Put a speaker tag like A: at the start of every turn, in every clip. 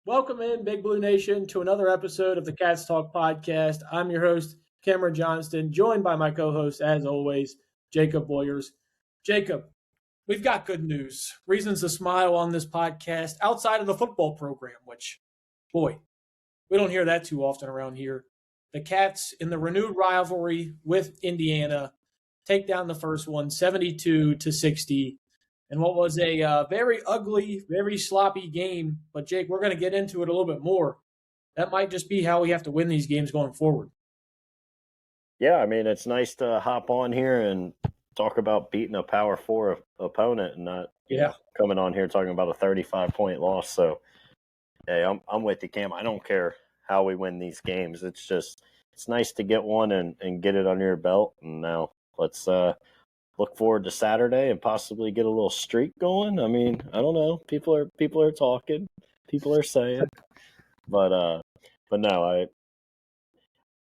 A: Welcome in, Big Blue Nation, to another episode of the Cats Talk podcast. I'm your host, Cameron Johnston, joined by my co-host, as always, Jacob Boyers. Jacob, we've got good news, reasons to smile on this podcast outside of the football program, which, boy, we don't hear that too often around here. The Cats, in the renewed rivalry with Indiana, take down the first one, 72-60. And what was a very ugly, very sloppy game. But, Jake, we're going to get into it a little bit more. That might just be how we have to win these games going forward.
B: Yeah, I mean, it's nice to hop on here and talk about beating a Power 4 opponent and not coming on here talking about a 35-point loss. So, hey, I'm with you, Cam. I don't care how we win these games. It's nice to get one and get it under your belt. And now let's look forward to Saturday and possibly get a little streak going. I mean, I don't know. People are talking. People are saying. But no,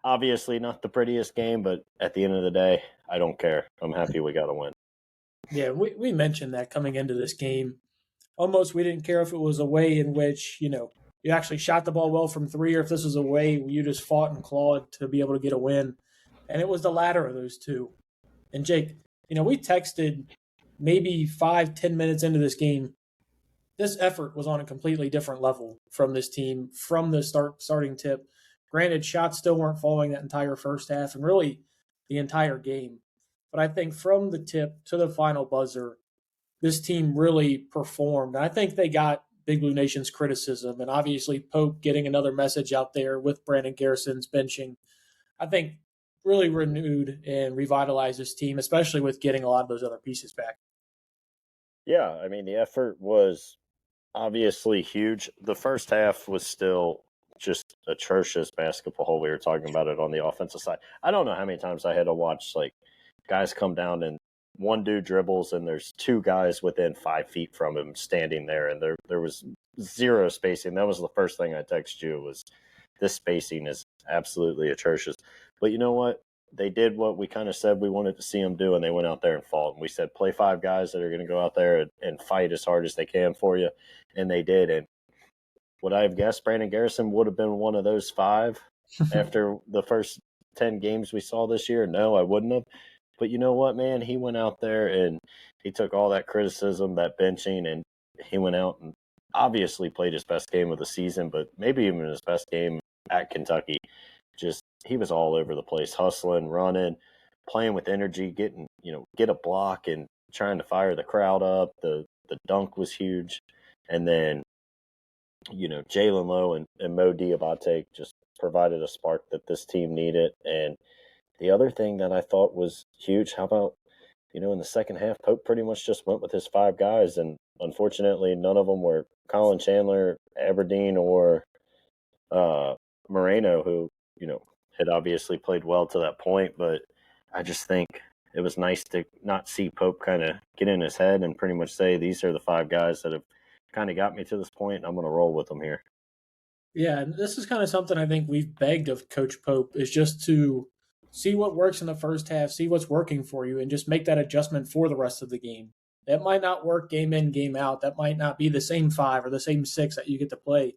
B: obviously not the prettiest game, but at the end of the day, I don't care. I'm happy we got to win.
A: Yeah, we mentioned that coming into this game. Almost we didn't care if it was a way in which, you actually shot the ball well from three, or if this was a way you just fought and clawed to be able to get a win. And it was the latter of those two. And Jake, we texted maybe 5-10 minutes into this game. This effort was on a completely different level from this team, from the starting tip. Granted, shots still weren't falling that entire first half and really the entire game. But I think from the tip to the final buzzer, this team really performed. And I think they got Big Blue Nation's criticism. And obviously Pope getting another message out there with Brandon Garrison's benching, I think really renewed and revitalized this team, especially with getting a lot of those other pieces back.
B: Yeah, I mean, the effort was obviously huge. The first half was still just atrocious basketball. We were talking about it on the offensive side. I don't know how many times I had to watch guys come down and one dude dribbles and there's two guys within 5 feet from him standing there, and there was zero spacing. That was the first thing I texted you, was this spacing is absolutely atrocious. But you know what? They did what we kind of said we wanted to see them do, and they went out there and fought. And we said, play five guys that are going to go out there and fight as hard as they can for you. And they did. And would I have guessed Brandon Garrison would have been one of those five after the first 10 games we saw this year? No, I wouldn't have. But you know what, man? He went out there and he took all that criticism, that benching, and he went out and obviously played his best game of the season, but maybe even his best game at Kentucky. Just, he was all over the place, hustling, running, playing with energy, get a block and trying to fire the crowd up. The dunk was huge. And then, Jalen Lowe and Mo Diabate just provided a spark that this team needed. And the other thing that I thought was huge, how about, in the second half, Pope pretty much just went with his five guys, and unfortunately none of them were Colin Chandler, Aberdeen, or Moreno, who, had obviously played well to that point. But I just think it was nice to not see Pope kind of get in his head and pretty much say, these are the five guys that have kind of got me to this point, and I'm going to roll with them here.
A: Yeah, and this is kind of something I think we've begged of Coach Pope, is just to see what works in the first half, see what's working for you, and just make that adjustment for the rest of the game. That might not work game in, game out. That might not be the same five or the same six that you get to play.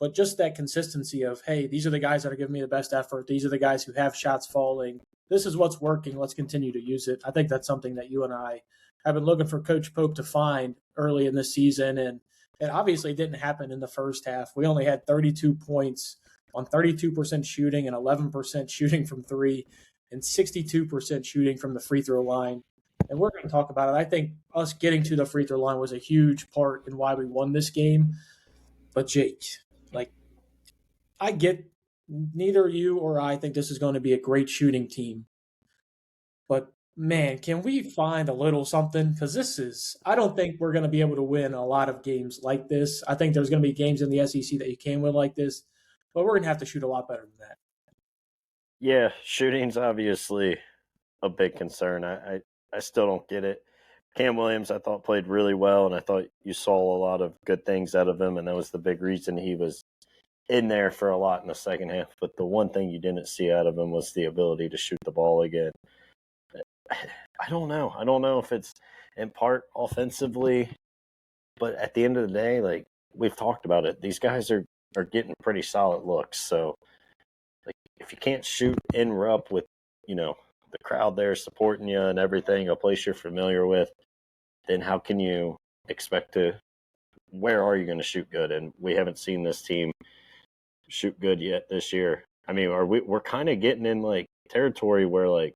A: But just that consistency of, hey, these are the guys that are giving me the best effort. These are the guys who have shots falling. This is what's working. Let's continue to use it. I think that's something that you and I have been looking for Coach Pope to find early in this season. And it obviously didn't happen in the first half. We only had 32 points on 32% shooting and 11% shooting from three and 62% shooting from the free throw line. And we're going to talk about it. I think us getting to the free throw line was a huge part in why we won this game. But Jake, I get neither you or I think this is going to be a great shooting team. But man, can we find a little something? Because I don't think we're going to be able to win a lot of games like this. I think there's going to be games in the SEC that you can win like this, but we're going to have to shoot a lot better than that.
B: Yeah, shooting's obviously a big concern. I still don't get it. Cam Williams, I thought, played really well, and I thought you saw a lot of good things out of him, and that was the big reason he was in there for a lot in the second half. But the one thing you didn't see out of him was the ability to shoot the ball again. I don't know. I don't know if it's in part offensively, but at the end of the day, we've talked about it. These guys are getting pretty solid looks. So like if you can't shoot in Rupp with, the crowd there supporting you and everything, a place you're familiar with, then how can you expect to, where are you going to shoot good? And we haven't seen this team shoot good yet this year. I mean, we're kind of getting in like territory where like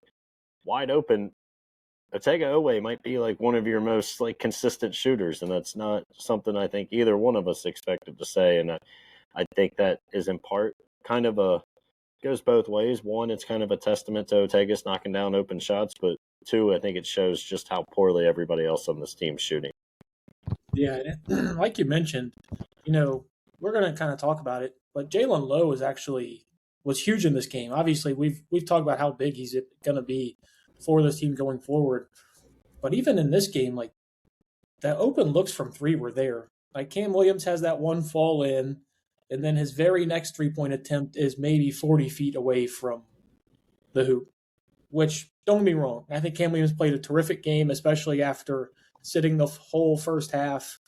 B: wide open Otega Owe might be like one of your most like consistent shooters, and that's not something I think either one of us expected to say. And I think that is in part kind of goes both ways. One, it's kind of a testament to Otega's knocking down open shots, but two, I think it shows just how poorly everybody else on this team's shooting.
A: Yeah, like you mentioned, we're going to kind of talk about it, but Jalen Lowe was huge in this game. Obviously, we've talked about how big he's going to be for this team going forward. But even in this game, like that open looks from three were there. Like Cam Williams has that one fall in, and then his very next 3-point attempt is maybe 40 feet away from the hoop. Which, don't get me wrong, I think Cam Williams played a terrific game, especially after sitting the whole first half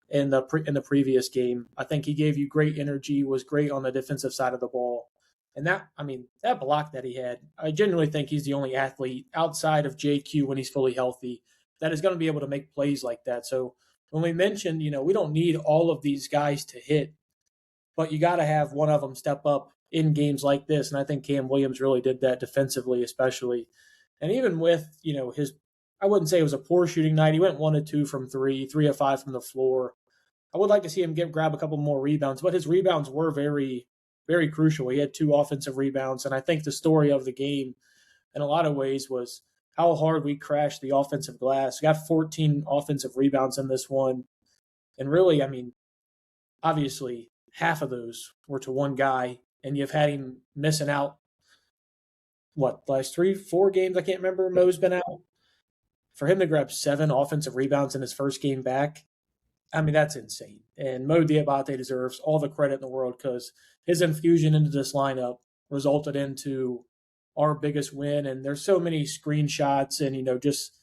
A: in the previous game. I think he gave you great energy, was great on the defensive side of the ball. And that block that he had, I genuinely think he's the only athlete outside of JQ when he's fully healthy that is going to be able to make plays like that. So when we mentioned, we don't need all of these guys to hit, but you got to have one of them step up in games like this. And I think Cam Williams really did that defensively, especially. And even with, I wouldn't say it was a poor shooting night. He went 1 of 2 from 3, 3 of 5 from the floor. I would like to see him grab a couple more rebounds, but his rebounds were very, very crucial. He had 2 offensive rebounds. And I think the story of the game in a lot of ways was how hard we crashed the offensive glass. We got 14 offensive rebounds in this one. And really, obviously, half of those were to one guy, and you've had him missing out, last 3-4 games? I can't remember. Mo's been out. For him to grab 7 offensive rebounds in his first game back, that's insane. And Mo Diabate deserves all the credit in the world because his infusion into this lineup resulted into our biggest win. And there's so many screenshots and, just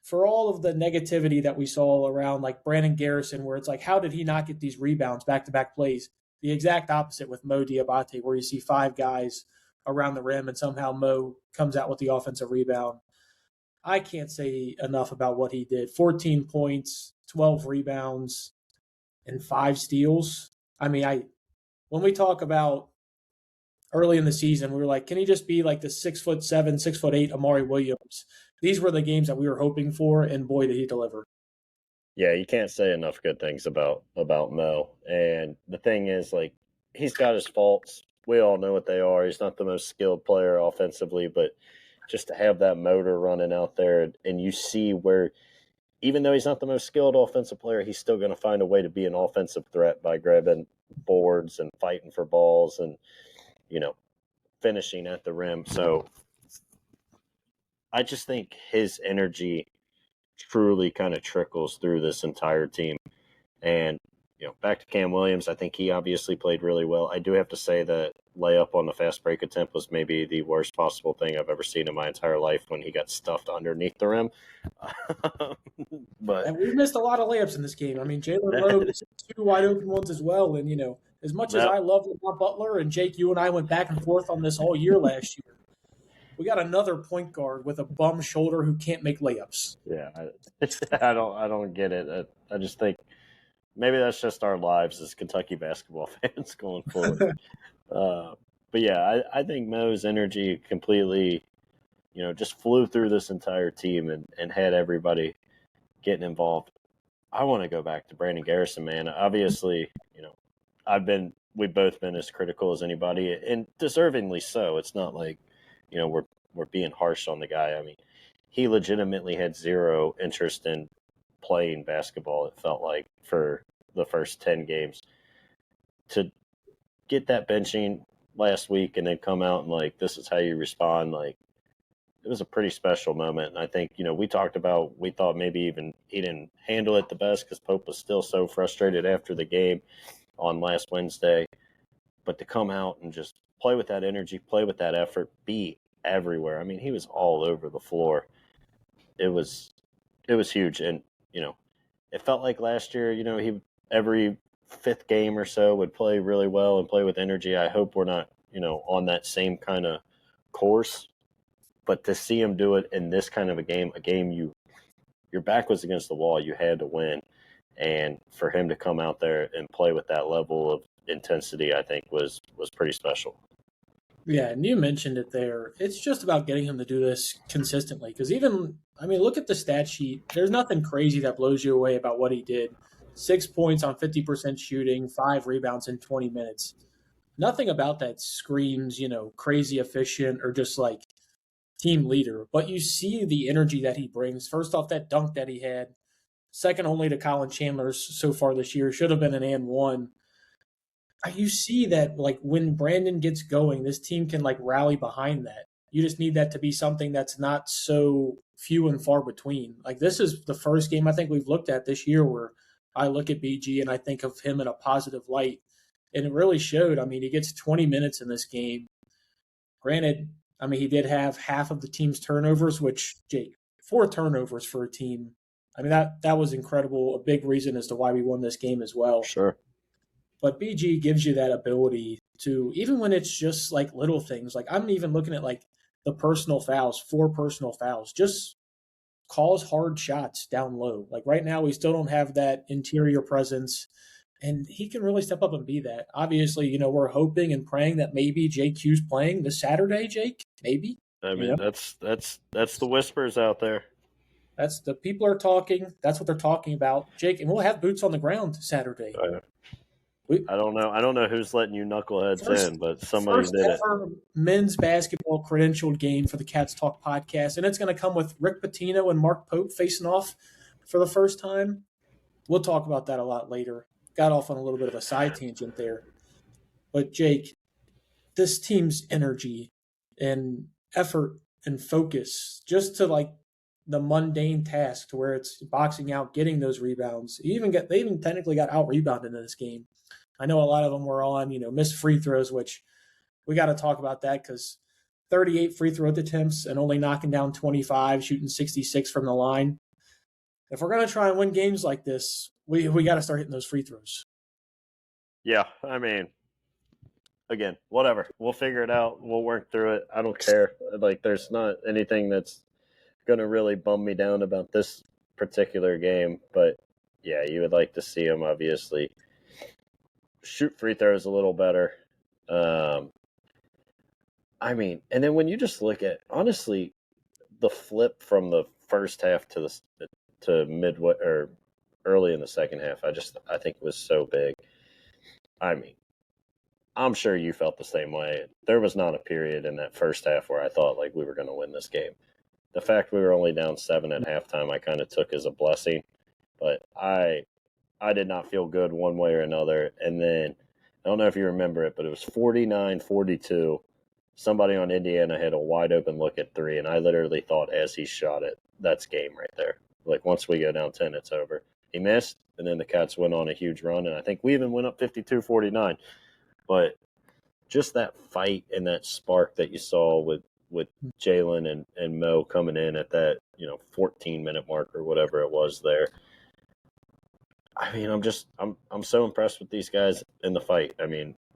A: for all of the negativity that we saw around like Brandon Garrison, where it's like, how did he not get these rebounds back-to-back plays? The exact opposite with Mo Diabate, where you see 5 guys around the rim and somehow Mo comes out with the offensive rebound. I can't say enough about what he did. 14 points, 12 rebounds, and 5 steals. When we talk about early in the season, we were like, can he just be like the 6'7", 6'8" Amari Williams? These were the games that we were hoping for, and boy, did he deliver.
B: Yeah, you can't say enough good things about Mo. And the thing is, like, he's got his faults. We all know what they are. He's not the most skilled player offensively, but just to have that motor running out there, and you see where, even though he's not the most skilled offensive player, he's still going to find a way to be an offensive threat by grabbing boards and fighting for balls and, finishing at the rim. So I just think his energy truly kind of trickles through this entire team. And, back to Cam Williams, I think he obviously played really well. I do have to say that layup on the fast break attempt was maybe the worst possible thing I've ever seen in my entire life when he got stuffed underneath the rim.
A: And we missed a lot of layups in this game. Jalen Lowe missed 2 wide open ones as well. And, as much as I love Lamar Butler, and Jake, you and I went back and forth on this all year last year, we got another point guard with a bum shoulder who can't make layups.
B: Yeah, I don't get it. I just think maybe that's just our lives as Kentucky basketball fans going forward. But yeah, I think Mo's energy completely, just flew through this entire team and had everybody getting involved. I want to go back to Brandon Garrison, man. Obviously, we've both been as critical as anybody, and deservingly so. It's not like, we're being harsh on the guy. He legitimately had zero interest in playing basketball, it felt like, for the first 10 games. To get that benching last week and then come out and, like, this is how you respond, like, it was a pretty special moment. And I think, we thought maybe even he didn't handle it the best because Pope was still so frustrated after the game on last Wednesday. But to come out and just play with that energy, play with that effort, be everywhere. He was all over the floor. It was huge. And, it felt like last year, every fifth game or so would play really well and play with energy. I hope we're not, on that same kind of course. But to see him do it in this kind of a game your back was against the wall, you had to win. And for him to come out there and play with that level of intensity, I think was pretty special.
A: Yeah, and you mentioned it there. It's just about getting him to do this consistently. Because look at the stat sheet. There's nothing crazy that blows you away about what he did. 6 points on 50% shooting, 5 rebounds in 20 minutes. Nothing about that screams, crazy efficient or just like team leader. But you see the energy that he brings. First off, that dunk that he had, second only to Colin Chandler's so far this year, should have been an and one. You see that like when Brandon gets going, this team can like rally behind that. You just need that to be something that's not so few and far between. Like this is the first game I think we've looked at this year where I look at BG and I think of him in a positive light. And it really showed. He gets 20 minutes in this game. Granted, he did have half of the team's turnovers, which, Jake, 4 turnovers for a team. That was incredible. A big reason as to why we won this game as well.
B: Sure.
A: But BG gives you that ability to, even when it's just like little things, like I'm even looking at like the personal fouls, 4 personal fouls, just calls hard shots down low. Like right now, we still don't have that interior presence, and he can really step up and be that. Obviously, we're hoping and praying that maybe JQ's playing this Saturday, Jake, maybe.
B: That's the whispers out there.
A: That's the people are talking. That's what they're talking about, Jake, and we'll have boots on the ground Saturday.
B: I don't know who's letting you knuckleheads in, but somebody
A: first
B: did
A: ever men's basketball credentialed game for the Cats Talk podcast, and it's going to come with Rick Pitino and Mark Pope facing off for the first time. We'll talk about that a lot later. Got off on a little bit of a side tangent there. But, Jake, this team's energy and effort and focus just to, like, the mundane task to where it's boxing out, getting those rebounds. They even technically got out-rebounded in this game. I know a lot of them were on, missed free throws, which we got to talk about that because 38 free throw attempts and only knocking down 25, shooting 66 from the line. If we're going to try and win games like this, we got to start hitting those free throws.
B: Yeah, again, whatever. We'll figure it out. We'll work through it. I don't care. Like, there's not anything that's going to really bum me down about this particular game. But, yeah, you would like to see them, obviously, shoot free throws a little better. And then when you just look at, honestly, the flip from the first half to midway or early in the second half, I think was so big. I'm sure you felt the same way. There was not a period in that first half where I thought like we were going to win this game. The fact we were only down 7 at halftime, I kind of took as a blessing, but I did not feel good one way or another. And then I don't know if you remember it, but it was 49-42. Somebody on Indiana had a wide open look at 3, and I literally thought as he shot it, that's game right there. Like once we go down 10, it's over. He missed, and then the Cats went on a huge run, and I think we even went up 52-49. But just that fight and that spark that you saw with Jalen and Mo coming in at that 14-minute mark or whatever it was there. I'm so impressed with these guys in the fight.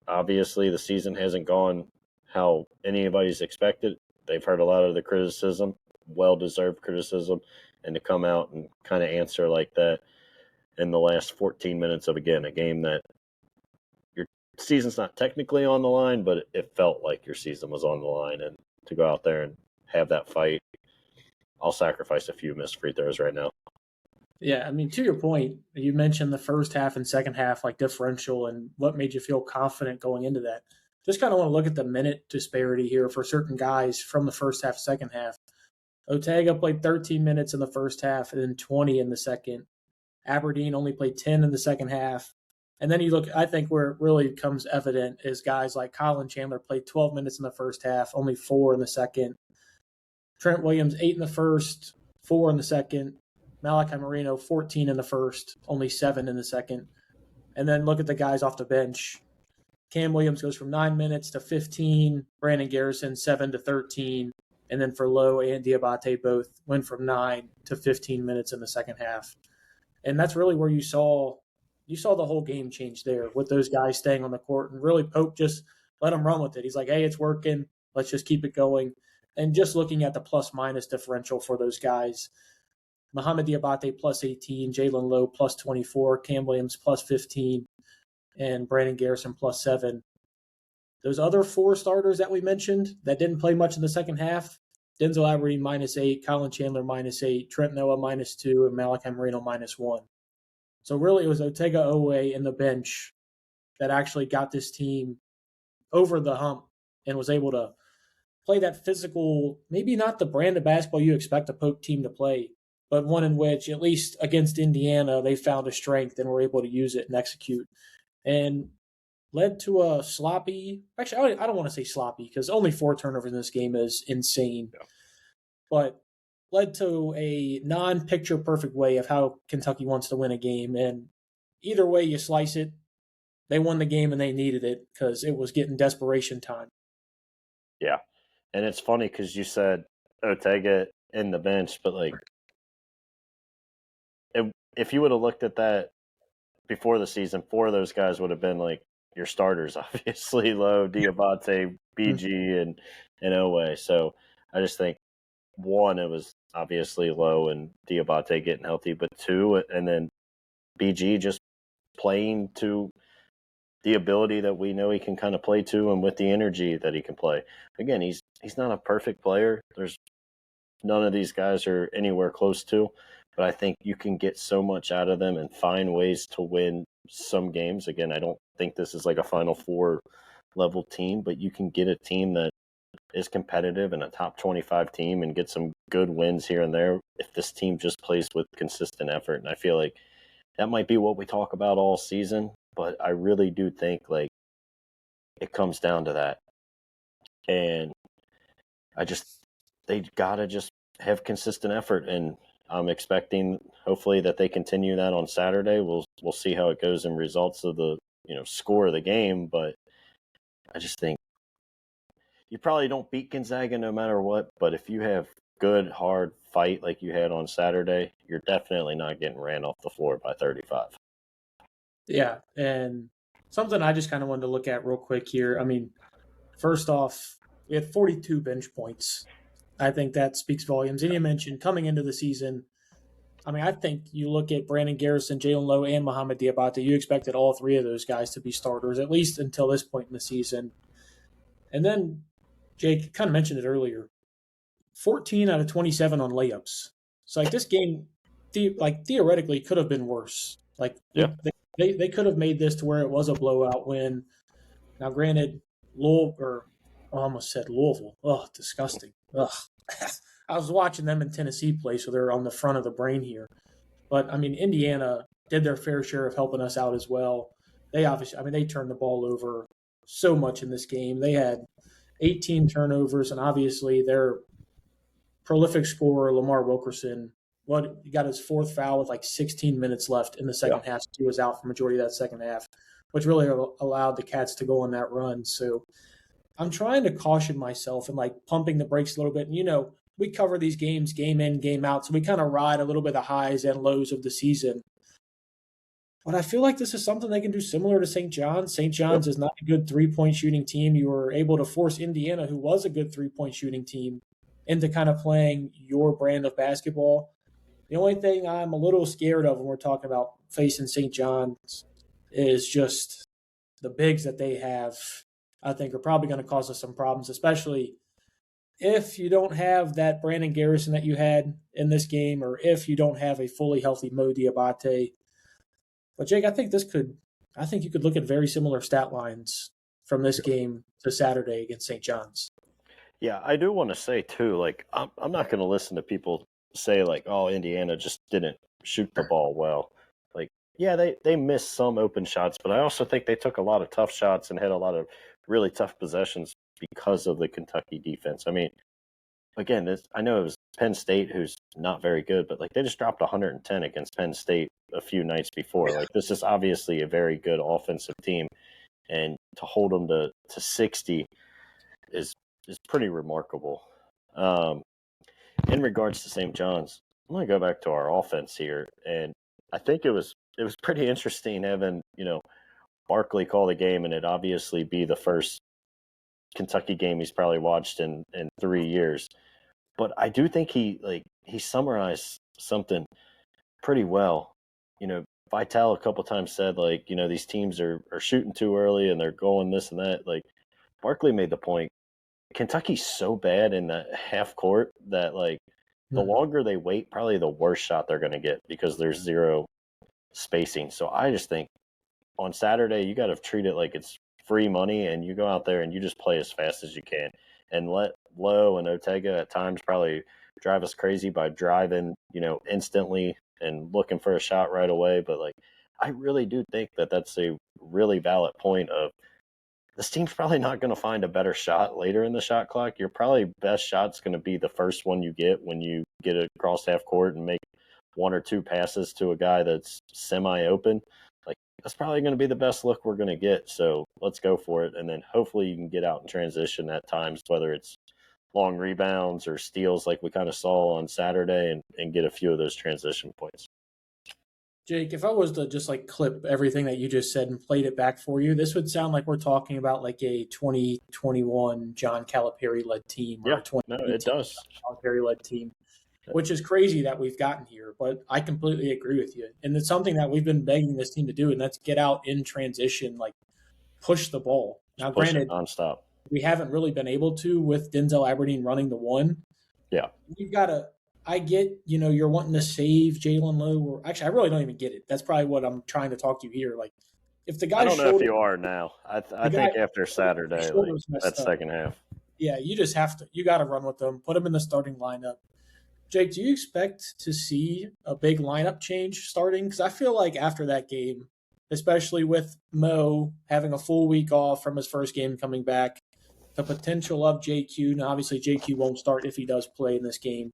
B: Obviously the season hasn't gone how anybody's expected. They've heard a lot of the criticism, well-deserved criticism, and to come out and kind of answer like that in the last 14 minutes of a game that your season's not technically on the line, but it felt like your season was on the line. And to go out there and have that fight, I'll sacrifice a few missed free throws right now.
A: Yeah, to your point, you mentioned the first half and second half, like differential, and what made you feel confident going into that. Just kind of want to look at the minute disparity here for certain guys from the first half, second half. Otega played 13 minutes in the first half and then 20 in the second. Aberdeen only played 10 in the second half. And then you look, I think where it really becomes evident is guys like Colin Chandler played 12 minutes in the first half, only 4 in the second. Trent Williams, 8 in the first, 4 in the second. Malachi Marino, 14 in the first, only 7 in the second. And then look at the guys off the bench. Cam Williams goes from 9 minutes to 15. Brandon Garrison, 7 to 13. And then for Lowe and Diabate both went from 9 to 15 minutes in the second half. And that's really where you saw, you saw the whole game change there with those guys staying on the court, and really Pope just let them run with it. He's like, hey, it's working. Let's just keep it going. And just looking at the plus minus differential for those guys, Mohamed Diabate plus 18, Jalen Lowe plus 24, Cam Williams plus 15, and Brandon Garrison plus 7. Those other 4 starters that we mentioned that didn't play much in the second half, Denzel Aberdeen minus 8, Colin Chandler minus 8, Trent Noah minus 2, and Malachi Marino minus 1. So really it was Otega Owe in the bench that actually got this team over the hump and was able to play that physical, maybe not the brand of basketball you expect a Pope team to play, but one in which, at least against Indiana, they found a strength and were able to use it and execute. And led to a sloppy – actually, I don't want to say sloppy because only 4 turnovers in this game is insane. Yeah. But led to a non-picture perfect way of how Kentucky wants to win a game. And either way you slice it, they won the game and they needed it because it was getting desperation time.
B: Yeah. And it's funny because you said Otega in the bench, but like if you would have looked at that before the season, 4 of those guys would have been like your starters, obviously, Lowe, Diabate, BG, and Owe. So I just think, 1, it was obviously Lowe and Diabate getting healthy, but 2, and then BG just playing to the ability that we know he can kind of play to and with the energy that he can play. Again, he's not a perfect player. There's none of these guys are anywhere close to, but I think you can get so much out of them and find ways to win some games. Again, I don't think this is like a Final Four level team, but you can get a team that is competitive and a top 25 team and get some good wins here and there if this team just plays with consistent effort. And I feel like that might be what we talk about all season, but I really do think like it comes down to that. And they gotta just have consistent effort, and I'm expecting hopefully that they continue that on Saturday. We'll see how it goes in results of the score of the game, but I just think you probably don't beat Gonzaga no matter what, but if you have good hard fight like you had on Saturday, you're definitely not getting ran off the floor by 35.
A: Yeah, and something I just kind of wanted to look at real quick here. I mean, first off, we had 42 bench points. I think that speaks volumes. And you mentioned coming into the season, I mean, I think you look at Brandon Garrison, Jalen Lowe, and Mohamed Diabate, you expected all 3 of those guys to be starters, at least until this point in the season. And then, Jake kind of mentioned it earlier, 14 out of 27 on layups. So, like, this game, theoretically could have been worse. Like,
B: yeah.
A: They could have made this to where it was a blowout win. Now, granted, I almost said Louisville. Oh, disgusting. Ugh. I was watching them in Tennessee play, so they're on the front of the brain here. But, I mean, Indiana did their fair share of helping us out as well. They turned the ball over so much in this game. They had 18 turnovers, and obviously their prolific scorer, Lamar Wilkerson, he got his 4th foul with like 16 minutes left in the second half. He was out for majority of that second half, which really allowed the Cats to go on that run. So I'm trying to caution myself and like pumping the brakes a little bit. And, we cover these games game in, game out. So we kind of ride a little bit of the highs and lows of the season. But I feel like this is something they can do similar to St. John's. St. John's is not a good 3-point shooting team. You were able to force Indiana, who was a good 3-point shooting team, into kind of playing your brand of basketball. The only thing I'm a little scared of when we're talking about facing St. John's is just the bigs that they have, I think, are probably going to cause us some problems, especially if you don't have that Brandon Garrison that you had in this game, or if you don't have a fully healthy Mo Diabate. But Jake, I think you could look at very similar stat lines from this game to Saturday against St. John's.
B: Yeah, I do want to say too, like I'm not going to listen to people say like, oh, Indiana just didn't shoot the ball well. Like, yeah, they missed some open shots, but I also think they took a lot of tough shots and had a lot of really tough possessions because of the Kentucky defense. I mean, again, I know it was Penn State, who's not very good, but like they just dropped 110 against Penn State a few nights before. Like, this is obviously a very good offensive team, and to hold them to 60 is pretty remarkable. In regards to St. John's, I'm going to go back to our offense here, and I think it was was pretty interesting having, Barkley call the game, and it obviously be the first Kentucky game he's probably watched in 3 years. But I do think he summarized something pretty well. Vital a couple times said, these teams are shooting too early and they're going this and that. Like, Barkley made the point. Kentucky's so bad in the half court that, the longer they wait, probably the worse shot they're going to get because there's zero spacing. So I just think on Saturday, you got to treat it like it's free money, and you go out there and you just play as fast as you can, and let Lowe and Ortega at times probably drive us crazy by driving, instantly and looking for a shot right away. But I really do think that that's a really valid point of this team's probably not going to find a better shot later in the shot clock. Your probably best shot's going to be the first one you get when you get across half court and make one or two passes to a guy that's semi-open. That's probably going to be the best look we're going to get. So let's go for it. And then hopefully you can get out in transition at times, whether it's long rebounds or steals like we kind of saw on Saturday, and get a few of those transition points.
A: Jake, if I was to just clip everything that you just said and played it back for you, this would sound like we're talking about a 2021 John Calipari led team or a 2018
B: it does.
A: Calipari led team, which is crazy that we've gotten here. But I completely agree with you. And it's something that we've been begging this team to do, and that's get out in transition, push the ball. Now, granted,
B: nonstop.
A: We haven't really been able to with Denzel Aberdeen running the one.
B: Yeah.
A: We've got to – I get, you're wanting to save Jalen Lowe. Or actually, I really don't even get it. That's probably what I'm trying to talk to you here. If the guy –
B: I don't know if you are now. I think after Saturday, that second half.
A: Yeah, you just have to – you got to run with them. Put them in the starting lineup. Jake, do you expect to see a big lineup change starting? Because I feel like after that game, especially with Mo having a full week off from his first game coming back, the potential of JQ. Now, obviously, JQ won't start if he does play in this game.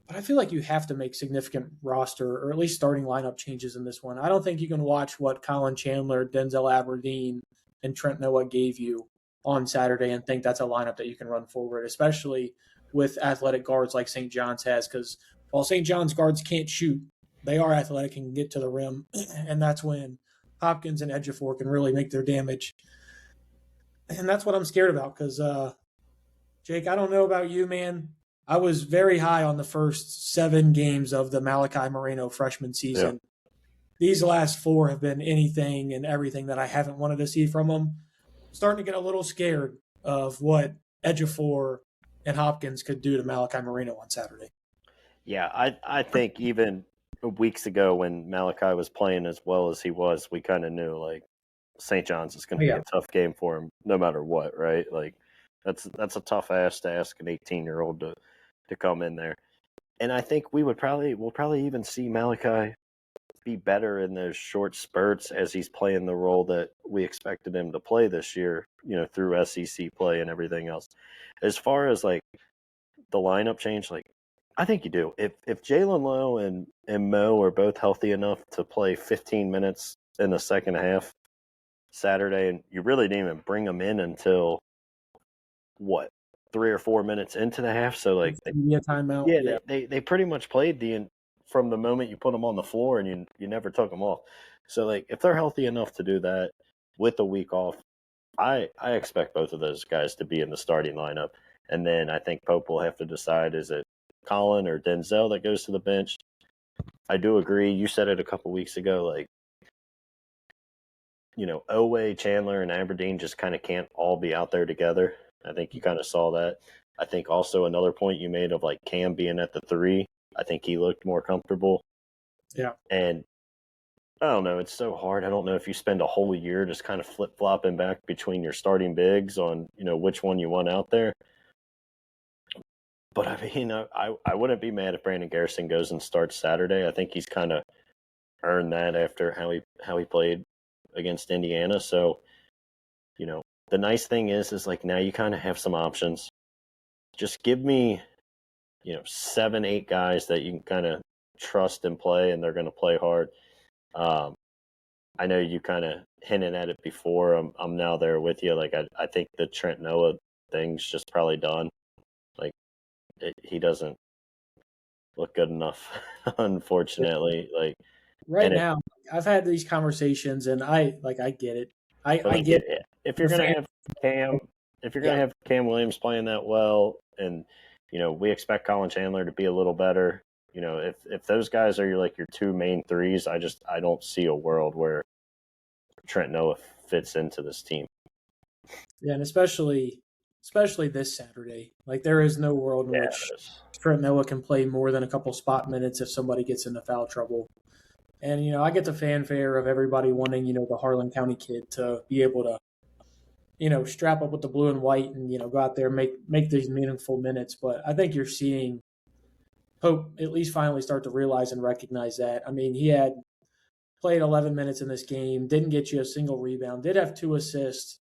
A: But I feel like you have to make significant roster or at least starting lineup changes in this one. I don't think you can watch what Colin Chandler, Denzel Aberdeen, and Trent Noah gave you on Saturday and think that's a lineup that you can run forward, especially with athletic guards like St. John's has. Because while St. John's guards can't shoot, they are athletic and can get to the rim. And that's when Hopkins and Ejiofor can really make their damage. And that's what I'm scared about because, Jake, I don't know about you, man. I was very high on the first 7 games of the Malachi Moreno freshman season. Yeah. These last 4 have been anything and everything that I haven't wanted to see from them. I'm starting to get a little scared of what Ejiofor and Hopkins could do to Malachi Moreno on Saturday.
B: Yeah, I think even weeks ago when Malachi was playing as well as he was, we kind of knew, St. John's is going to be a tough game for him no matter what, right? That's a tough ask to ask an 18-year-old to come in there. And I think we'll probably even see Malachi be better in those short spurts as he's playing the role that we expected him to play this year, through SEC play and everything else. As far as the lineup change, I think you do. If Jalen Lowe and Mo are both healthy enough to play 15 minutes in the second half Saturday, and you really didn't even bring them in until 3 or 4 minutes into the half. So
A: timeout.
B: Yeah, they pretty much played from the moment you put them on the floor, and you never took them off. So if they're healthy enough to do that with a week off, I expect both of those guys to be in the starting lineup. And then I think Pope will have to decide, is it Colin or Denzel that goes to the bench? I do agree. You said it a couple weeks ago, Owe, Chandler, and Aberdeen just kind of can't all be out there together. I think you kind of saw that. I think also another point you made of Cam being at the 3, I think he looked more comfortable.
A: Yeah.
B: And I don't know, it's so hard. I don't know if you spend a whole year just kind of flip-flopping back between your starting bigs on, which one you want out there. But I mean, I wouldn't be mad if Brandon Garrison goes and starts Saturday. I think he's kind of earned that after how he played against Indiana. So, the nice thing is now you kind of have some options. Just give me, 7, 8 guys that you can kind of trust and play, and they're going to play hard. I know you kind of hinted at it before. I'm now there with you. I think the Trent Noah thing's just probably done. He doesn't look good enough, unfortunately.
A: right now, I've had these conversations, and I get it. I
B: Like
A: get
B: if you're
A: the
B: gonna
A: fan.
B: have Cam, if you're
A: Yeah,
B: gonna have Cam Williams playing that well, and we expect Colin Chandler to be a little better. If those guys are your two main threes, I don't see a world where Trent Noah fits into this team.
A: yeah, and especially this Saturday. Like there is no world in
B: Yeah,
A: which Trent Noah can play more than a couple spot minutes if somebody gets into foul trouble. And I get the fanfare of everybody wanting the Harlan County kid to be able to strap up with the blue and white and go out there and make these meaningful minutes. But I think you're seeing Pope at least finally start to realize and recognize that. I mean, he had played 11 minutes in this game, didn't get you a single rebound, did have 2 assists,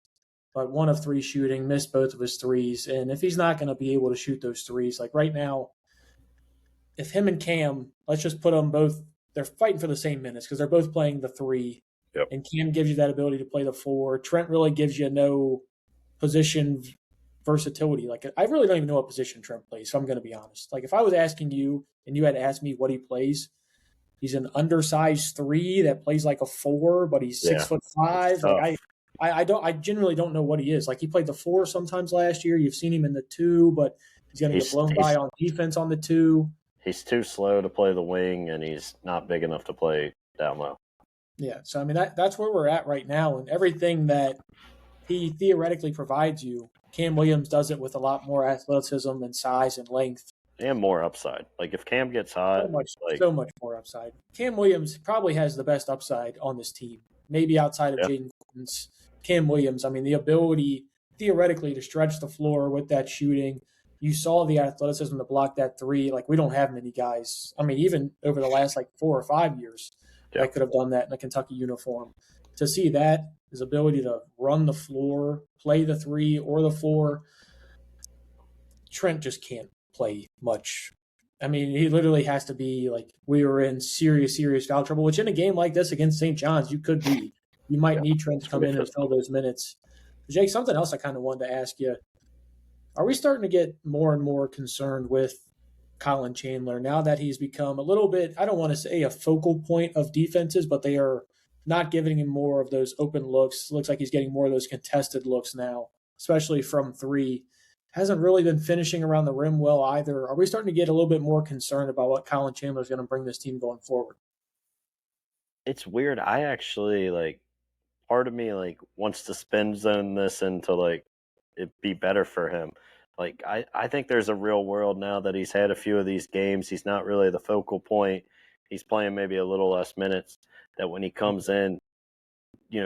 A: but 1 of 3 shooting, missed both of his threes. And if he's not going to be able to shoot those threes, like right now, if him and Cam, let's just put them both, they're fighting for the same minutes because they're both playing the 3.
B: Yep.
A: And Cam gives you that ability to play the 4. Trent really gives you no position versatility. Like I really don't even know what position Trent plays, so I'm going to be honest. Like if I was asking you and you had to ask me what he plays, he's an undersized 3 that plays like a 4, but he's 6'5". Like I genuinely don't know what he is. Like he played the 4 sometimes last year. You've seen him in the 2, but he's going to get blown by on defense on the 2.
B: He's too slow to play the wing, and he's not big enough to play down low.
A: Yeah, so I mean that's where we're at right now, and everything that he theoretically provides you, Cam Williams does it with a lot more athleticism and size and length.
B: And more upside. Like if Cam gets hot,
A: so much more upside. Cam Williams probably has the best upside on this team, maybe outside of Jaden Gordon's. Cam Williams, I mean, the ability theoretically to stretch the floor with that shooting. You saw the athleticism to block that 3. Like we don't have many guys. I mean, even over the last 4 or 5 years, that could have done that in a Kentucky uniform. To see that, his ability to run the floor, play the 3 or the 4, Trent just can't play much. I mean, he literally has to be we were in serious foul trouble, which in a game like this against St. John's, you could be. You might need Trent to come in and fill those minutes. Jake, something else I kind of wanted to ask you. Are we starting to get more and more concerned with Colin Chandler now that he's become a little bit, I don't want to say a focal point of defenses, but they are not giving him more of those open looks. Looks like he's getting more of those contested looks now, especially from 3. Hasn't really been finishing around the rim well either. Are we starting to get a little bit more concerned about what Colin Chandler is going to bring this team going forward?
B: It's weird. I actually part of me wants to spin zone this into it be better for him. I think there's a real world now that he's had a few of these games. He's not really the focal point. He's playing maybe a little less minutes. That when he comes in,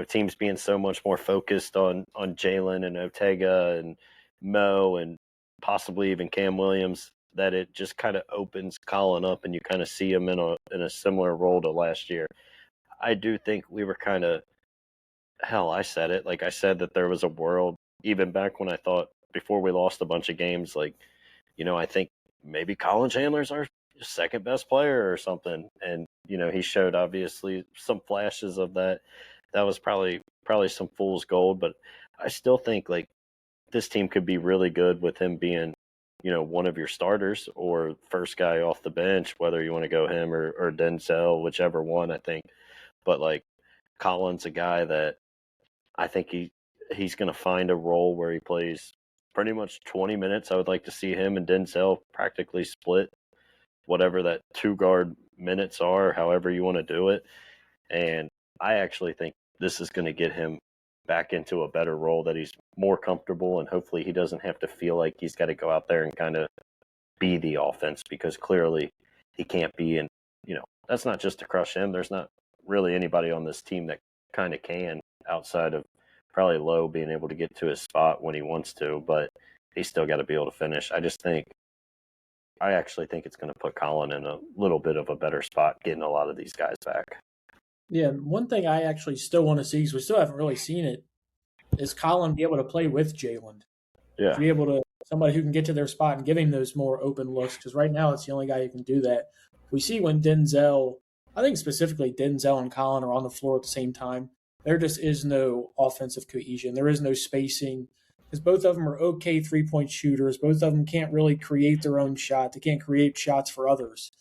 B: teams being so much more focused on Jalen and Ortega and Mo and possibly even Cam Williams, that it just kind of opens Colin up and you kind of see him in a similar role to last year. I do think we were kind of, I said it. I said that there was a world, even back when I thought before we lost a bunch of games, I think maybe Colin Chandler's our second best player or something. And, he showed obviously some flashes of that. That was probably some fool's gold, but I still think this team could be really good with him being, one of your starters or first guy off the bench, whether you want to go him or Denzel, whichever one, I think. But Colin's a guy that I think he's going to find a role where he plays pretty much 20 minutes. I would like to see him and Denzel practically split whatever that 2-guard minutes are, however you want to do it. And I actually think this is going to get him back into a better role that he's more comfortable, and hopefully he doesn't have to feel like he's got to go out there and kind of be the offense, because clearly he can't be. And, that's not just to crush him. There's not really anybody on this team that kind of can, outside of probably Lowe being able to get to his spot when he wants to, but he's still got to be able to finish. I actually think it's going to put Colin in a little bit of a better spot getting a lot of these guys back.
A: Yeah, one thing I actually still want to see, because we still haven't really seen it, is Colin be able to play with Jalen.
B: Yeah.
A: To be able to, somebody who can get to their spot and give him those more open looks, because right now it's the only guy who can do that. We see when Denzel, I think specifically Denzel and Colin are on the floor at the same time, there just is no offensive cohesion. There is no spacing, because both of them are okay three-point shooters. Both of them can't really create their own shot. They can't create shots for others.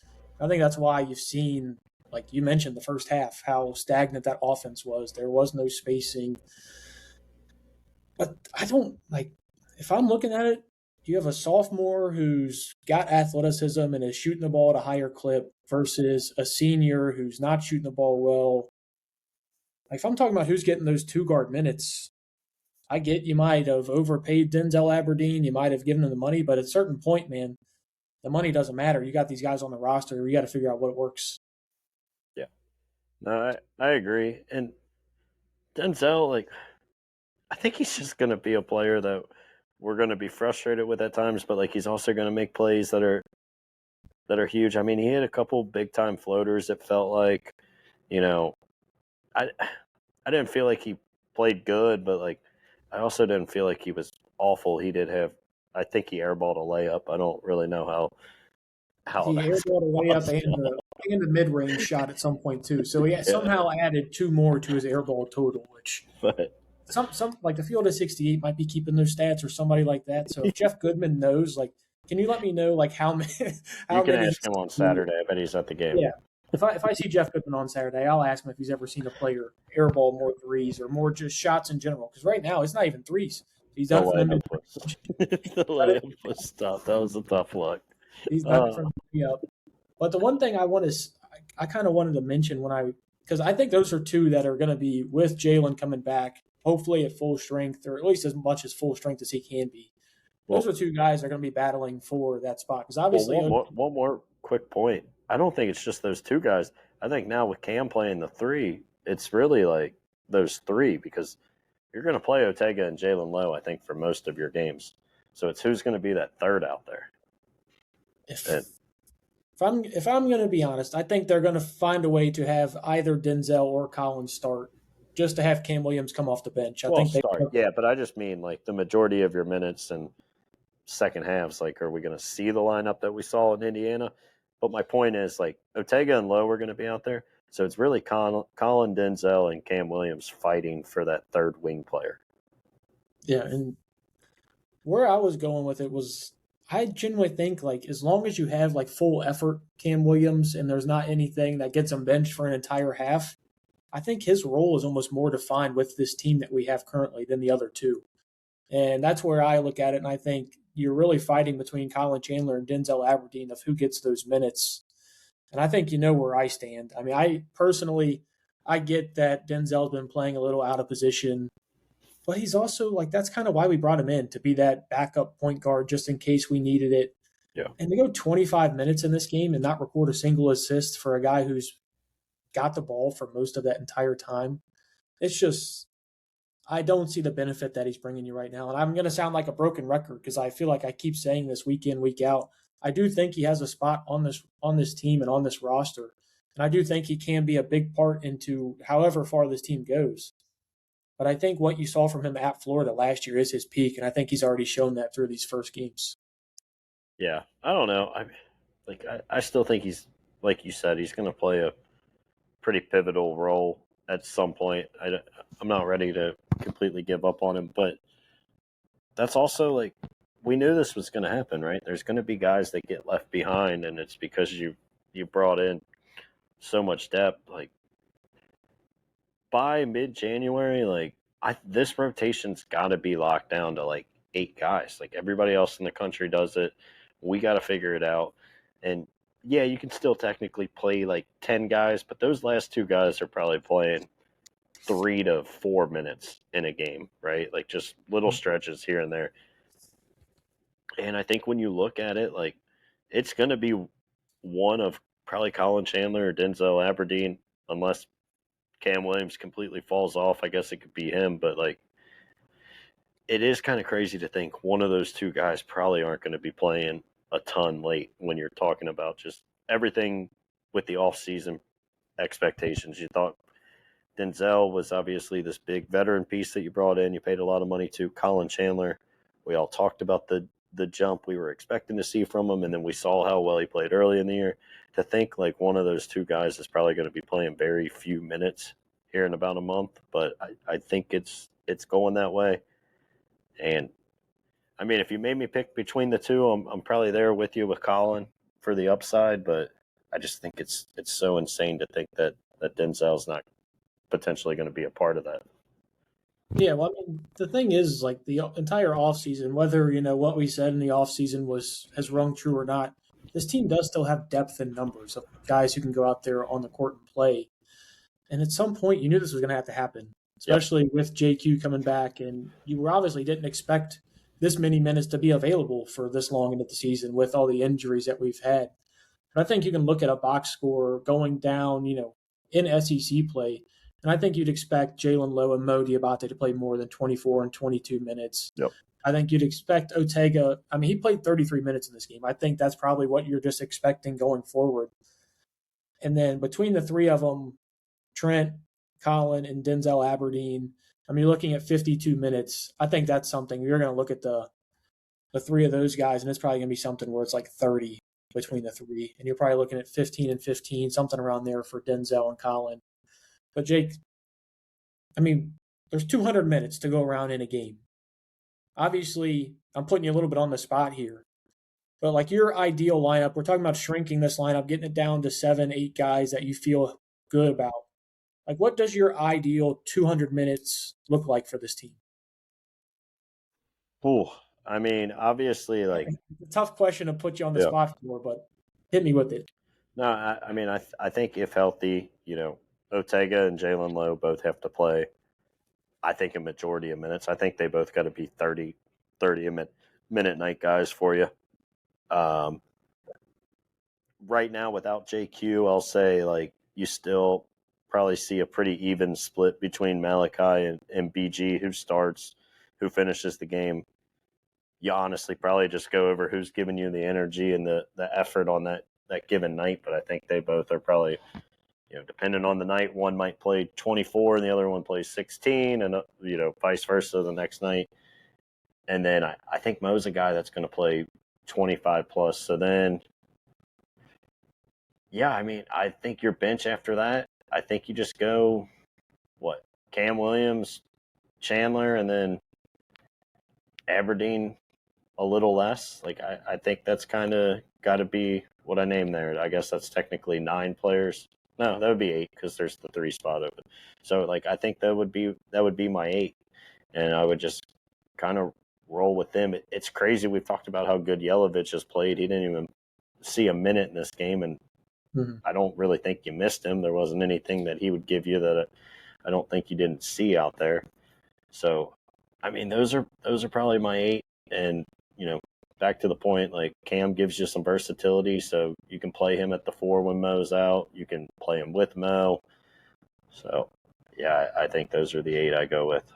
A: I think that's why you've seen like you mentioned, the first half, how stagnant that offense was. There was no spacing. But I don't like if I'm looking at it, you have a sophomore who's got athleticism and is shooting the ball at a higher clip versus a senior who's not shooting the ball well. Like if I'm talking about who's getting those two guard minutes, I get you might have overpaid Denzel Aberdeen, you might have given him the money, but at a certain point, man, the money doesn't matter. You got these guys on the roster, you got to figure out what works.
B: Yeah. No, I agree. And Denzel, like, I think he's just going to be a player that we're going to be frustrated with at times, but like he's also going to make plays that are huge. I mean, he hit a couple big time floaters. It felt like, you know, I I didn't feel like he played good, but like I also didn't feel like he was awful. He did have, I think he airballed a layup. I don't really know how
A: He
B: that's
A: airballed a layup
B: possible.
A: and the mid range shot at some point too. So he
B: Yeah,
A: somehow added two more to his airball total, which
B: but
A: some like the field of 68 might be keeping those stats or somebody like that. So if Jeff Goodman knows, like, can you let me know like how many
B: you
A: how
B: can
A: many?
B: ask him on Saturday. I bet he's at the game.
A: Yeah, if I see Jeff Goodman on Saturday, I'll ask him if he's ever seen a player airball more threes or more just shots in general. Because right now it's not even threes. He's
B: The
A: done it from the
B: layup
A: mid.
B: was the layup was tough. That was a tough look.
A: He's done it
B: Uh,
A: from the up. But the one thing I kind of wanted to mention because I think those are two that are going to be with Jalen coming back, hopefully at full strength or at least as much as full strength as he can be. Those
B: well,
A: are two guys that are going to be battling for that spot because
B: well,
A: obviously,
B: one more quick point. I don't think it's just those two guys. I think now with Cam playing the three, it's really like those three because you're going to play Otega and Jalen Lowe, I think, for most of your games. So it's who's going to be that third out there.
A: if
B: And
A: if I'm going to be honest, I think they're going to find a way to have either Denzel or Collins start, just to have Cam Williams come off the bench. I
B: well,
A: think they.
B: start, yeah, but I just mean like the majority of your minutes and second halves. Like, are we going to see the lineup that we saw in Indiana? But my point is, like, Otega and Lowe are going to be out there. So it's really Colin Denzel and Cam Williams fighting for that third wing player.
A: Yeah, and where I was going with it was I genuinely think like as long as you have like full effort Cam Williams and there's not anything that gets him benched for an entire half, I think his role is almost more defined with this team that we have currently than the other two. And that's where I look at it and I think you're really fighting between Colin Chandler and Denzel Aberdeen of who gets those minutes. And I think you know where I stand. I mean, I personally I get that Denzel's been playing a little out of position, but he's also like that's kind of why we brought him in to be that backup point guard just in case we needed it.
B: Yeah.
A: And to go 25 minutes in this game and not record a single assist for a guy who's got the ball for most of that entire time, it's just I don't see the benefit that he's bringing you right now. And I'm going to sound like a broken record because I feel like I keep saying this week in week out. I do think he has a spot on this team and on this roster, and I do think he can be a big part into however far this team goes. But I think what you saw from him at Florida last year is his peak, and I think he's already shown that through these first games.
B: Yeah. I don't know. I still think he's, like you said, he's going to play a pretty pivotal role at some point. I'm not ready to completely give up on him, but that's also like we knew this was going to happen, right? There's going to be guys that get left behind, and it's because you brought in so much depth. Like by mid-January, like this rotation's got to be locked down to like 8 guys. Like everybody else in the country does it. We got to figure it out. And yeah, you can still technically play like 10 guys, but those last two guys are probably playing 3 to 4 minutes in a game, right? Like just little stretches here and there. And I think when you look at it, like it's going to be one of probably Colin Chandler or Denzel Aberdeen, unless Cam Williams completely falls off. I guess it could be him, but like it is kind of crazy to think one of those two guys probably aren't going to be playing a ton late when you're talking about just everything with the offseason expectations. You thought Denzel was obviously this big veteran piece that you brought in. You paid a lot of money to Colin Chandler. We all talked about the jump we were expecting to see from him, and then we saw how well he played early in the year. To think like one of those two guys is probably going to be playing very few minutes here in about a month, but I think it's going that way. And I mean, if you made me pick between the two, I'm probably there with you with Colin for the upside, but I just think it's so insane to think that Denzel's not potentially going to be a part of that.
A: Yeah, well, I mean, the thing is, like the entire offseason, whether what we said in the offseason has rung true or not, this team does still have depth in numbers of guys who can go out there on the court and play. And at some point, you knew this was going to have to happen,
B: Yep.
A: especially with JQ coming back, and you obviously didn't expect this many minutes to be available for this long into the season with all the injuries that we've had. But I think you can look at a box score going down, in SEC play, and I think you'd expect Jalen Lowe and Mo Diabate to play more than 24 and 22 minutes.
B: Yep.
A: I think you'd expect Ortega. I mean, he played 33 minutes in this game. I think that's probably what you're just expecting going forward. And then between the three of them, Trent, Colin, and Denzel Aberdeen, I mean, looking at 52 minutes, I think that's something you're going to look at the three of those guys, and it's probably going to be something where it's like 30 between the three, and you're probably looking at 15 and 15, something around there for Denzel and Colin. But Jake, I mean, there's 200 minutes to go around in a game. Obviously, I'm putting you a little bit on the spot here, but like your ideal lineup, we're talking about shrinking this lineup, getting it down to 7, 8 guys that you feel good about. Like, what does your ideal 200 minutes look like for this team?
B: Oh, I mean, obviously, like
A: it's a tough question to put you on the spot for, but hit me with it.
B: No, I mean, I think if healthy, Ortega and Jalen Lowe both have to play, I think, a majority of minutes. I think they both got to be 30 a minute night guys for you. Right now, without JQ, I'll say, like, you still probably see a pretty even split between Malachi and BG, who starts, who finishes the game. You honestly probably just go over who's giving you the energy and the effort on that given night, but I think they both are probably, depending on the night, one might play 24 and the other one plays 16, and vice versa the next night. And then I think Mo's a guy that's going to play 25 plus. So then, yeah, I mean, I think your bench after that, I think you just go Cam Williams, Chandler, and then Aberdeen a little less. Like, I think that's kind of got to be what I named there. I guess that's technically 9 players. No, that would be 8 because there's the 3 spot open. So, like, I think that would be my 8, and I would just kind of roll with them. It's crazy. We've talked about how good Yelovich has played. He didn't even see a minute in this game, and I don't really think you missed him. There wasn't anything that he would give you that I don't think you didn't see out there. So, I mean, those are probably my 8, and back to the point, like, Cam gives you some versatility, so you can play him at the 4 when Mo's out. You can play him with Mo. So, yeah, I think those are the 8 I go with.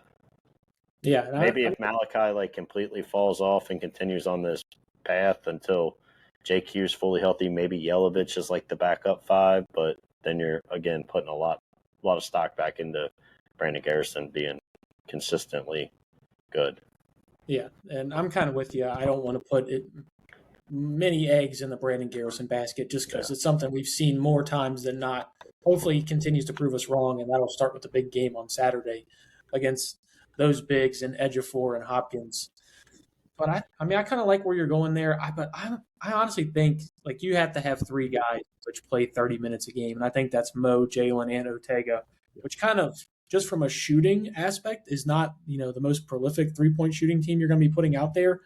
A: Yeah.
B: Maybe if Malachi, like, completely falls off and continues on this path until JQ's fully healthy, maybe Yelovich is like the backup 5, but then you're, again, putting a lot of stock back into Brandon Garrison being consistently good.
A: Yeah, and I'm kind of with you. I don't want to put many eggs in the Brandon Garrison basket just because it's something we've seen more times than not. Hopefully he continues to prove us wrong, and that'll start with the big game on Saturday against those bigs and Ejiofor and Hopkins. But I mean, I kind of like where you're going there. I honestly think, like, you have to have 3 guys which play 30 minutes a game, and I think that's Mo, Jalen, and Ortega, which kind of, just from a shooting aspect, is not the most prolific 3-point shooting team you're going to be putting out there.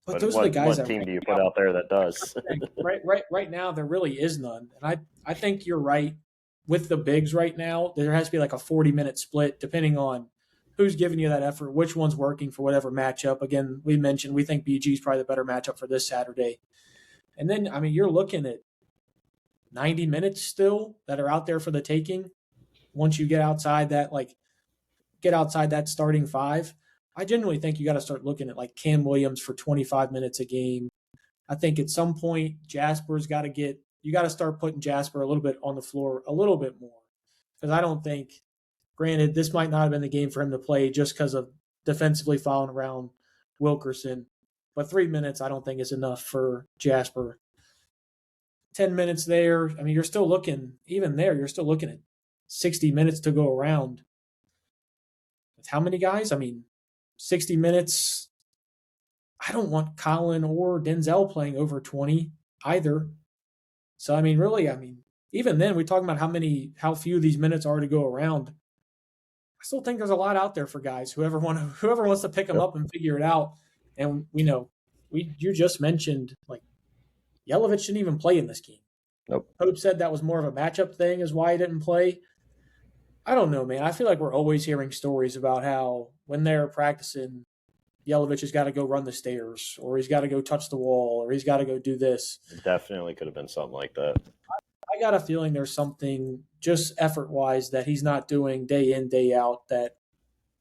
A: But those are the guys.
B: What team do you put out there that does?
A: right now, there really is none, and I think you're right with the bigs right now. There has to be like a 40-minute split depending on who's giving you that effort, which one's working for whatever matchup. Again, we mentioned we think BG is probably the better matchup for this Saturday, and then I mean you're looking at 90 minutes still that are out there for the taking. Once you get outside that starting 5, I genuinely think you got to start looking at like Cam Williams for 25 minutes a game. I think at some point Jasper's got to you got to start putting Jasper a little bit on the floor a little bit more, because I don't think, granted, this might not have been the game for him to play just because of defensively following around Wilkerson, but 3 minutes I don't think is enough for Jasper. 10 minutes there, I mean, you're still looking at 60 minutes to go around. With how many guys? I mean, 60 minutes. I don't want Colin or Denzel playing over 20 either. So, I mean, really, even then, we're talking about how few these minutes are to go around. I still think there's a lot out there for guys. Whoever wants to pick them
B: Yep.
A: up and figure it out. And you just mentioned like Yelovich didn't even play in this game.
B: Nope.
A: Pope said that was more of a matchup thing, is why he didn't play. I don't know, man. I feel like we're always hearing stories about how when they're practicing, Yelovich has got to go run the stairs, or he's got to go touch the wall, or he's got to go do this.
B: It definitely could have been something like that.
A: I got a feeling there's something just effort-wise that he's not doing day in, day out that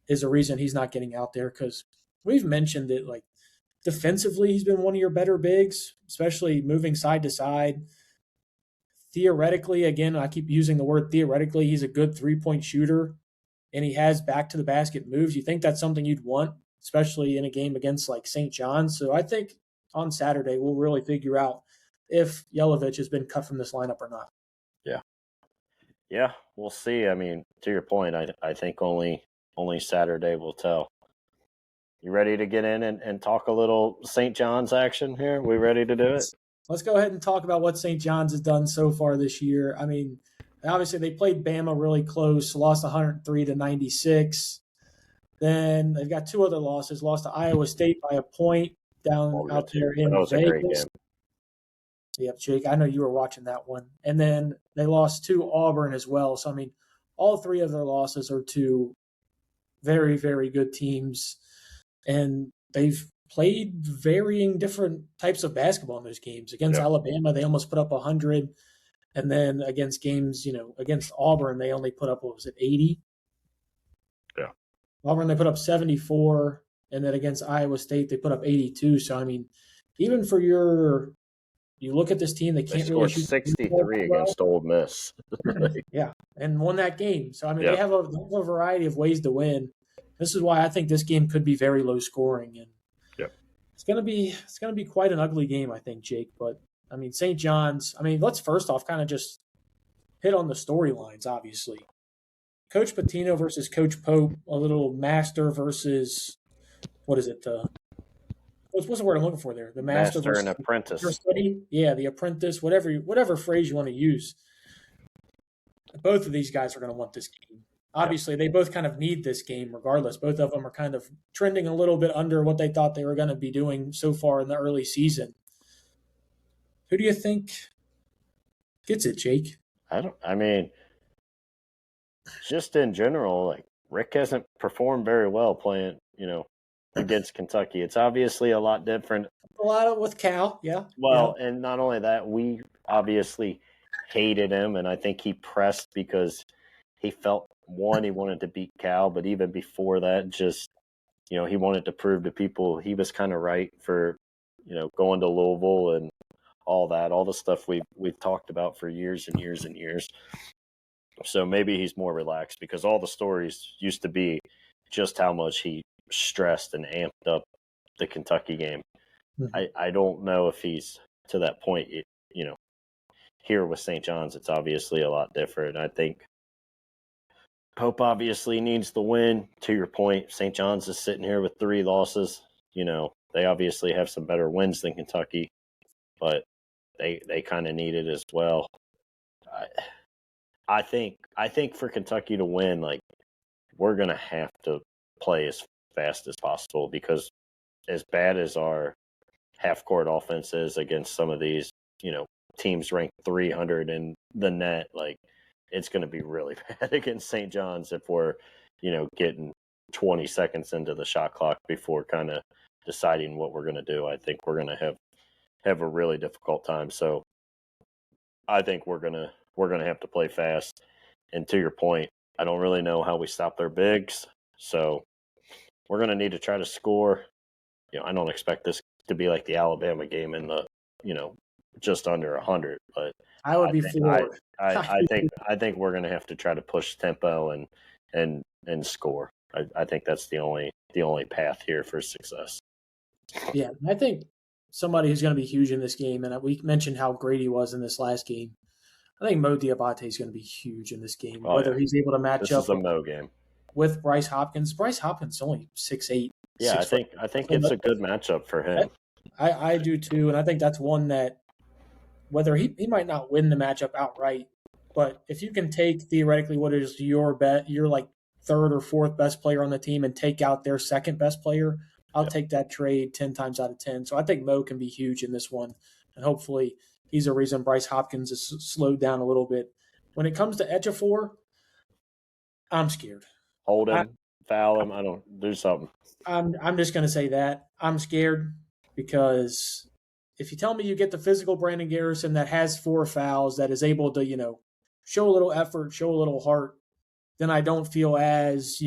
A: is a reason he's not getting out there, because we've mentioned it, like defensively, he's been one of your better bigs, especially moving side to side. Theoretically, again, I keep using the word theoretically, he's a good three-point shooter, and he has back-to-the-basket moves. You think that's something you'd want, especially in a game against like St. John's. So I think on Saturday we'll really figure out if Yelovich has been cut from this lineup or not.
B: Yeah, we'll see. I mean, to your point, I think only Saturday will tell. You ready to get in and talk a little St. John's action here? We ready to do it?
A: Let's go ahead and talk about what St. John's has done so far this year. I mean, obviously they played Bama really close, lost 103-96. Then they've got two other losses, lost to Iowa State by a point down out there in
B: that was
A: Vegas.
B: a great game.
A: Yep, Jake, I know you were watching that one. And then they lost to Auburn as well. So, I mean, all three of their losses are to very, very good teams. And they've played varying different types of basketball in those games. Against Alabama, they almost put up 100. And then against games, against Auburn, they only put up, 80?
B: Yeah.
A: Auburn, they put up 74. And then against Iowa State, they put up 82. So, I mean, even for you look at this team, they can't really shoot
B: 63 against Ole Miss.
A: Yeah, and won that game. So, I mean, they have a variety of ways to win. This is why I think this game could be very low scoring, and it's gonna be quite an ugly game, I think, Jake. But I mean, St. John's. I mean, let's first off kind of just hit on the storylines. Obviously, Coach Pitino versus Coach Pope, a little master versus what is it? What's the word I'm looking for there? The master versus
B: and apprentice.
A: Yeah, the apprentice. Whatever phrase you want to use. Both of these guys are going to want this game. Obviously, they both kind of need this game regardless. Both of them are kind of trending a little bit under what they thought they were going to be doing so far in the early season. Who do you think gets it, Jake?
B: I mean, just in general, like Rick hasn't performed very well playing, against Kentucky. It's obviously a lot different.
A: A lot with Cal, yeah.
B: Well, and not only that, we obviously hated him, and I think he pressed because he felt, one, he wanted to beat Cal, but even before that, just, he wanted to prove to people he was kind of right for, going to Louisville and all that, all the stuff we've talked about for years and years and years. So maybe he's more relaxed because all the stories used to be just how much he stressed and amped up the Kentucky game. Mm-hmm. I don't know if he's to that point. Here with St. John's, it's obviously a lot different. I think Pope obviously needs the win. To your point, St. John's is sitting here with 3 losses. They obviously have some better wins than Kentucky, but they kind of need it as well. I think for Kentucky to win, like, we're gonna have to play as fast as possible because as bad as our half-court offense is against some of these, teams ranked 300 in the net, like, it's going to be really bad against St. John's if we're, getting 20 seconds into the shot clock before kind of deciding what we're going to do. I think we're going to have a really difficult time. So I think we're going to have to play fast. And to your point, I don't really know how we stop their bigs. So we're going to need to try to score. I don't expect this to be like the Alabama game in the, just under 100, but
A: I would be floored.
B: I think we're going to have to try to push tempo and score. I think that's the only path here for success.
A: Yeah, I think somebody who's going to be huge in this game, and we mentioned how great he was in this last game. I think Mo Diabate is going to be huge in this game. Whether he's able to match up.
B: This is a Mo game
A: with Bryce Hopkins. Bryce Hopkins is only 6'8".
B: Yeah, I think it's a good matchup for him.
A: I do too, and I think that's one that whether he might not win the matchup outright, but if you can take theoretically what is your bet, your like third or fourth best player on the team and take out their second best player, I'll take that trade 10 times out of 10. So I think Mo can be huge in this one. And hopefully he's a reason Bryce Hopkins is slowed down a little bit. When it comes to Ejiofor, I'm scared.
B: Hold him, foul him. I don't do something.
A: I'm just going to say that. I'm scared because if you tell me you get the physical Brandon Garrison that has 4 fouls, that is able to, show a little effort, show a little heart, then I don't feel as,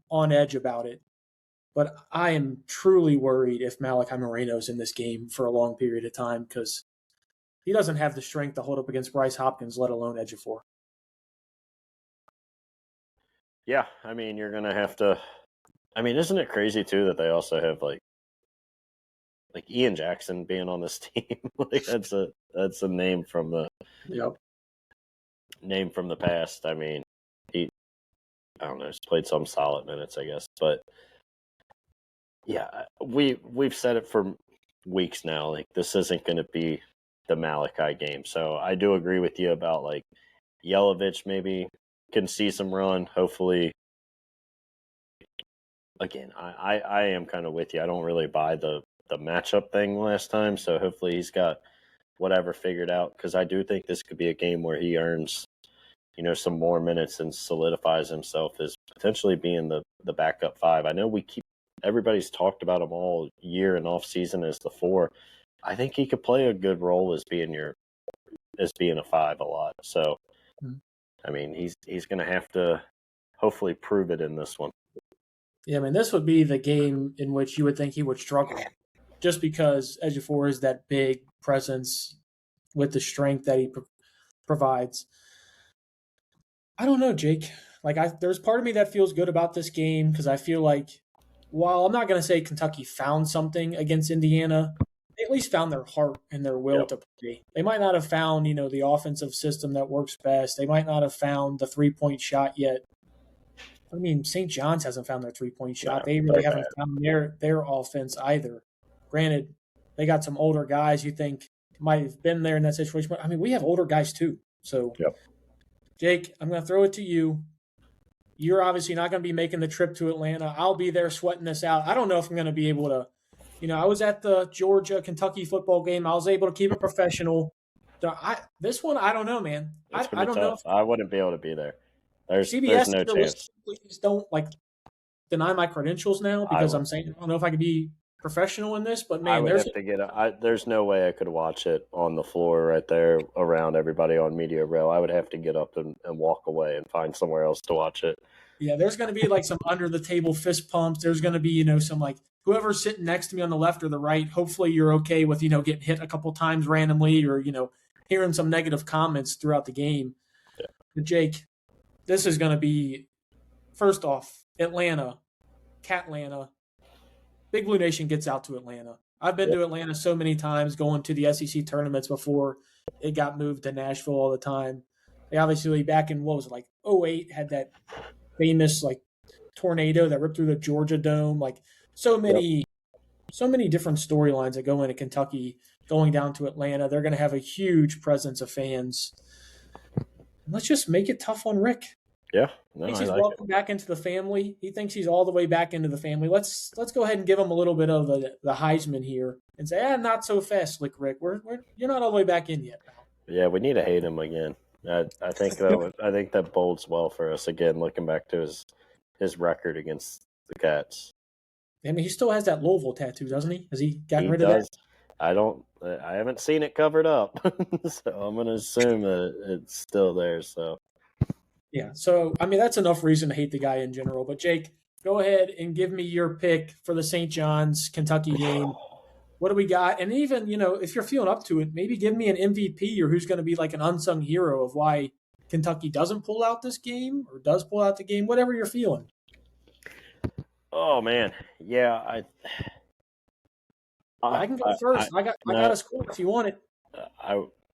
A: on edge about it. But I am truly worried if Malachi Moreno's in this game for a long period of time because he doesn't have the strength to hold up against Bryce Hopkins, let alone Ejiofor.
B: Yeah, I mean, you're going to have to – I mean, isn't it crazy, too, that they also have, like Ian Jackson being on this team? That's a name from the name from the past. I mean, I don't know, he's played some solid minutes, I guess. But, yeah, we've said it for weeks now. Like, this isn't going to be the Malachi game. So I do agree with you about, like, Yelovich maybe can see some run. Hopefully, again, I am kind of with you. I don't really buy the matchup thing last time. So hopefully he's got whatever figured out because I do think this could be a game where he earns some more minutes and solidifies himself as potentially being the backup 5. I know everybody's talked about him all year and off season as the 4. I think he could play a good role as being a 5 a lot. So, I mean, he's going to have to hopefully prove it in this one.
A: Yeah, I mean, this would be the game in which you would think he would struggle just because Ejiofor is that big presence with the strength that he provides. I don't know, Jake. There's part of me that feels good about this game because I feel like while I'm not going to say Kentucky found something against Indiana, they at least found their heart and their will to play. They might not have found, the offensive system that works best. They might not have found the 3-point shot yet. I mean, St. John's hasn't found their 3-point shot. They really haven't found their offense either. Granted, they got some older guys you think might have been there in that situation. But, I mean, we have older guys too. So, Jake, I'm going to throw it to you. You're obviously not going to be making the trip to Atlanta. I'll be there sweating this out. I don't know if I'm going to be able to I was at the Georgia-Kentucky football game. I was able to keep it professional. This one, I don't know, man. I don't know.
B: I wouldn't be able to be there. There's no chance.
A: Please don't deny my credentials now because I'm saying I don't know if I could be professional in this, but man,
B: I would have to there's no way I could watch it on the floor right there around everybody on media row. I would have to get up and walk away and find somewhere else to watch it.
A: Yeah, there's going to be some under the table fist pumps. There's going to be some whoever's sitting next to me on the left or the right. Hopefully you're okay with getting hit a couple times randomly or hearing some negative comments throughout the game.
B: Yeah.
A: But Jake, this is going to be first off Atlanta, Catlanta. Big Blue Nation gets out to Atlanta. I've been to Atlanta so many times going to the SEC tournaments before it got moved to Nashville all the time. They obviously back in 2008 had that famous tornado that ripped through the Georgia Dome. So many different storylines that go into Kentucky going down to Atlanta. They're going to have a huge presence of fans. Let's just make it tough on Rick.
B: Yeah,
A: he's welcome back into the family. He thinks he's all the way back into the family. Let's go ahead and give him a little bit of the Heisman here and say, not so fast, Slick Rick. You're not all the way back in yet.
B: Yeah, we need to hate him again. I think that bodes well for us again. Looking back to his record against the Cats.
A: I mean, he still has that Louisville tattoo, doesn't he? Has he gotten rid of that?
B: I haven't seen it covered up, so I'm going to assume that it's still there. So.
A: Yeah, so, I mean, that's enough reason to hate the guy in general. But, Jake, go ahead and give me your pick for the St. John's Kentucky game. What do we got? And even, if you're feeling up to it, maybe give me an MVP or who's going to be an unsung hero of why Kentucky doesn't pull out this game or does pull out the game, whatever you're feeling.
B: Oh, man. Yeah,
A: I can go first. I got a score if you want it.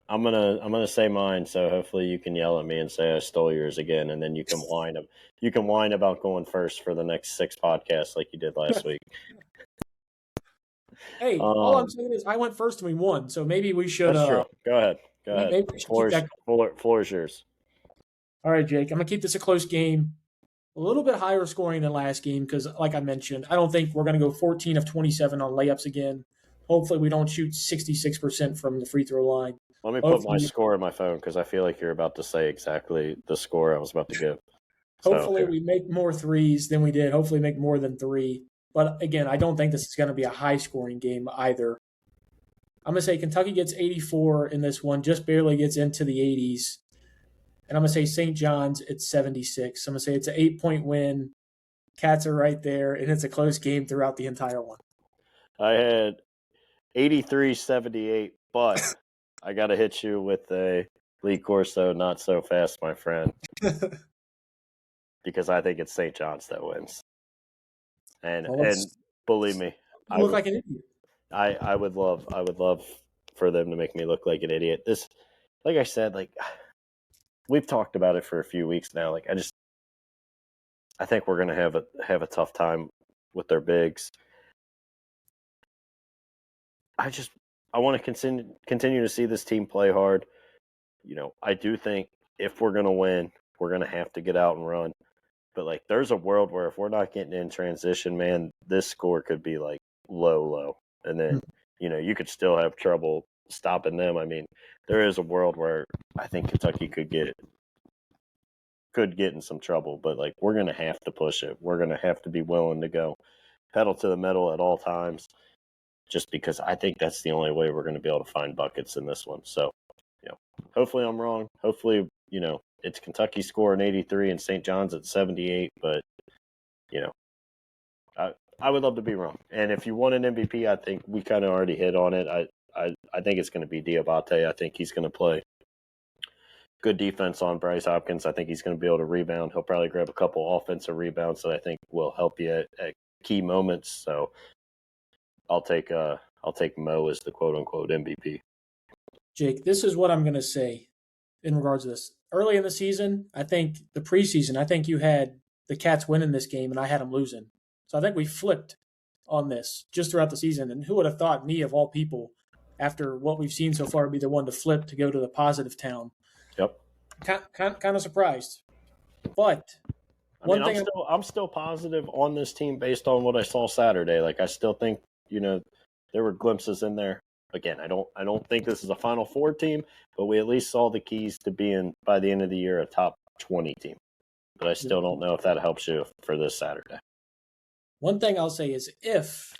B: I'm gonna say mine, so hopefully you can yell at me and say I stole yours again, and then you can whine. You can whine about going first for the next 6 podcasts like you did last week.
A: Hey, all I'm saying is I went first and we won, so maybe we should.
B: That's true. Go ahead. Go ahead.
A: Maybe we should keep that.
B: Floor is yours.
A: All right, Jake. I'm gonna keep this a close game. A little bit higher scoring than last game because, like I mentioned, I don't think we're going to go 14 of 27 on layups again. Hopefully, we don't shoot 66% from the free throw line.
B: Let me put my score in my phone because I feel like you're about to say exactly the score I was about to give.
A: Hopefully, we make more threes than we did. Hopefully, make more than three. But again, I don't think this is going to be a high scoring game either. I'm going to say Kentucky gets 84 in this one, just barely gets into the 80s. And I'm going to say St. John's at 76. I'm going to say it's an 8-point win. Cats are right there, and it's a close game throughout the entire one.
B: I had 83-78, but I got to hit you with a Lee Corso, not so fast, my friend, because I think it's St. John's that wins. And believe me,
A: you look like an idiot.
B: I would love for them to make me look like an idiot. This, like I said, like we've talked about it for a few weeks now. Like I think we're gonna have a tough time with their bigs. I want to continue to see this team play hard. You know, I do think if we're gonna win, we're gonna have to get out and run. But like, there's a world where if we're not getting in transition, man, this score could be like low, and then you could still have trouble stopping them. I mean, there is a world where I think Kentucky could get in some trouble, but like we're gonna have to push it. We're gonna have to be willing to go pedal to the metal at all times, just because I think that's the only way we're gonna be able to find buckets in this one. So, hopefully I'm wrong. Hopefully, it's Kentucky scoring 83 and St. John's at 78, but I would love to be wrong. And if you want an MVP, I think we kind of already hit on it. I think it's going to be Diabate. I think he's going to play good defense on Bryce Hopkins. I think he's going to be able to rebound. He'll probably grab a couple offensive rebounds that I think will help you at key moments. So I'll take Mo as the quote unquote MVP.
A: Jake, this is what I'm going to say in regards to this. Early in the season, I think the preseason, I think you had the Cats winning this game and I had them losing. So I think we flipped on this just throughout the season. And who would have thought me, of all people, after what we've seen so far, be the one to flip to go to the positive town?
B: Yep.
A: Kind of surprised. But
B: I'm still positive on this team based on what I saw Saturday. Like, I still think, there were glimpses in there. Again, I don't think this is a Final Four team, but we at least saw the keys to being, by the end of the year, a top 20 team. But I still don't know if that helps you for this Saturday.
A: One thing I'll say is if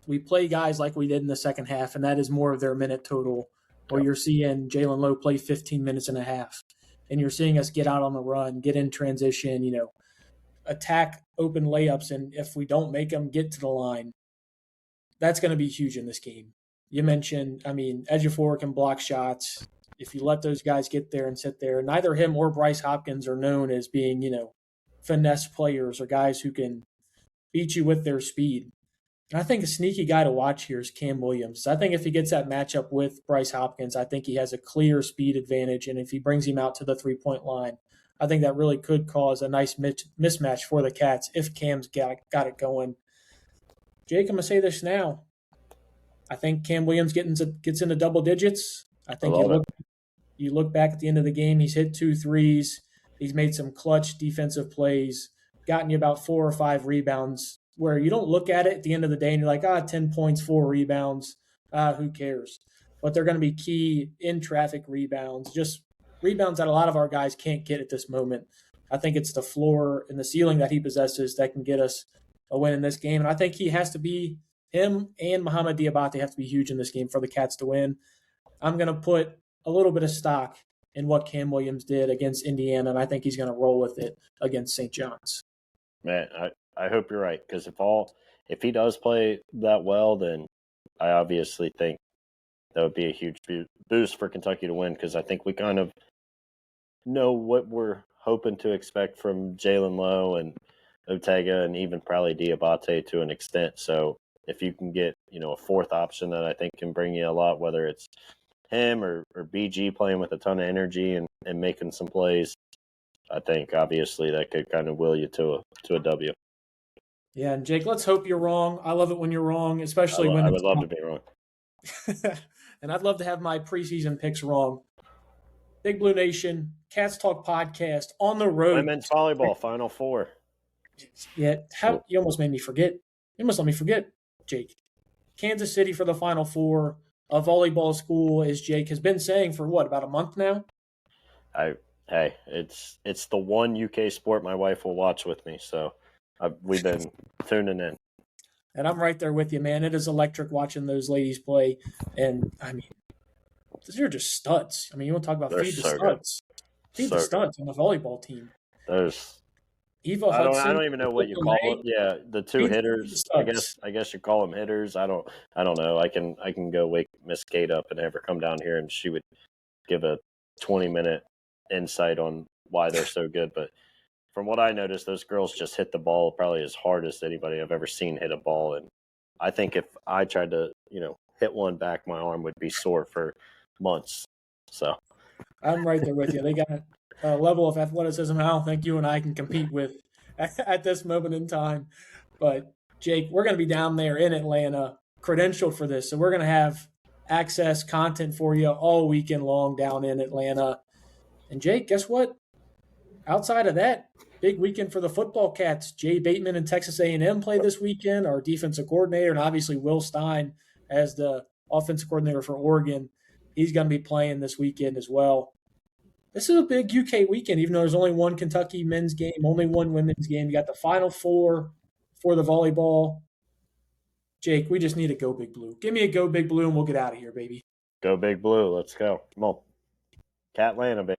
A: we play guys like we did in the second half, and that is more of their minute total, where you're seeing Jalen Lowe play 15 minutes and a half, and you're seeing us get out on the run, get in transition, attack open layups, and if we don't make them, get to the line, that's going to be huge in this game. You mentioned, Ejiofor can block shots. If you let those guys get there and sit there, neither him or Bryce Hopkins are known as being, finesse players or guys who can beat you with their speed. And I think a sneaky guy to watch here is Cam Williams. I think if he gets that matchup with Bryce Hopkins, I think he has a clear speed advantage. And if he brings him out to the three-point line, I think that really could cause a nice mismatch for the Cats if Cam's got it going. Jake, I'm going to say this now. I think Cam Williams gets into double digits. I think you look back at the end of the game, he's hit 2 threes. He's made some clutch defensive plays, gotten you about 4 or 5 rebounds, where you don't look at it at the end of the day and you're like, 10 points, 4 rebounds, who cares? But they're going to be key in traffic rebounds, just rebounds that a lot of our guys can't get at this moment. I think it's the floor and the ceiling that he possesses that can get us a win in this game. And I think him and Mohamed Diabate have to be huge in this game for the Cats to win. I'm going to put a little bit of stock in what Cam Williams did against Indiana, and I think he's going to roll with it against St. John's.
B: Man, I hope you're right, because if he does play that well, then I obviously think that would be a huge boost for Kentucky to win, because I think we kind of know what we're hoping to expect from Jalen Lowe and Ortega and even probably Diabate to an extent. So if you can get, a fourth option that I think can bring you a lot, whether it's him or BG playing with a ton of energy and making some plays, I think obviously that could kind of will you to a W.
A: Yeah, and Jake, let's hope you're wrong. I love it when you're wrong, especially when
B: I would love to be wrong.
A: and I'd love to have my preseason picks wrong. Big Blue Nation, Cats Talk podcast on the road.
B: Women's volleyball, Final Four.
A: Yeah, you almost made me forget. You almost let me forget, Jake. Kansas City for the Final Four. A volleyball school, as Jake has been saying for what, about a month now?
B: Hey, it's the one UK sport my wife will watch with me, so we've been tuning in.
A: And I'm right there with you, man. It is electric watching those ladies play. And, I mean, they're just studs. I mean, you want to talk about feed the studs. Feed the studs on the volleyball team.
B: There's
A: Eva Hudson.
B: I don't even know what you call it. Yeah, the two hitters. I guess you call them hitters. I don't know. I can go wake Miss Kate up and have her come down here, and she would give a 20-minute insight on why they're so good. But from what I noticed, those girls just hit the ball probably as hard as anybody I've ever seen hit a ball. And I think if I tried to, hit one back, my arm would be sore for months. So
A: I'm right there with you. They got a level of athleticism I don't think you and I can compete with at this moment in time. But Jake, we're going to be down there in Atlanta, credentialed for this. So we're going to have access content for you all weekend long down in Atlanta. And Jake, guess what? Outside of that, big weekend for the football Cats. Jay Bateman and Texas A&M play this weekend, our defensive coordinator, and obviously Will Stein as the offensive coordinator for Oregon. He's going to be playing this weekend as well. This is a big UK weekend, even though there's only one Kentucky men's game, only one women's game. You got the Final Four for the volleyball. Jake, we just need a Go Big Blue. Give me a Go Big Blue, and we'll get out of here, baby.
B: Go Big Blue. Let's go. Come on. Catlanta, baby.